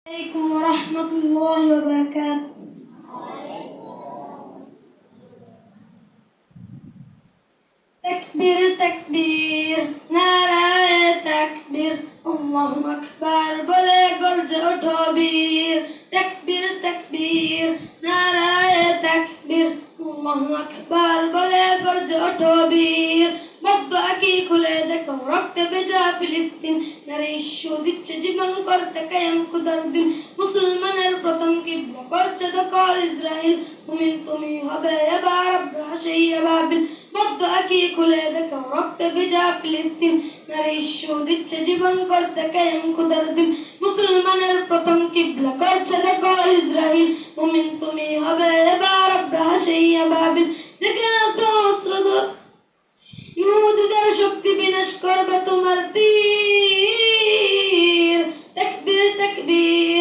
عليكم ورحمة الله وبركاته. تكبير تكبير নারায়ে তাকবীর আল্লাহু আকবার বলে গর্জে ওঠো বীর তাকবীর তাকবীর নারায়ে তাকবীর আল্লাহু আকবার বলে গর্জে ওঠো বীর বদ্ধ আঁখি খুলে দেখো রক্তে ভেজা ফিলিস্তিন নারী ইস্যু দিচ্ছে জীবন করতে কায়েম খুদার দিন মুসলমানের প্রথম কিবলা করছে দখল ইসরাইল মুমিন তুমি হবে এবার আব্বাসী আবাবিল বদ্ধ আঁখি খুলে দেখো রক্তে ভেজা ফিলিস্তিন নারী ইস্যু দিচ্ছে জীবন করতে কায়েম খুদার দিন মুসলমানের প্রথম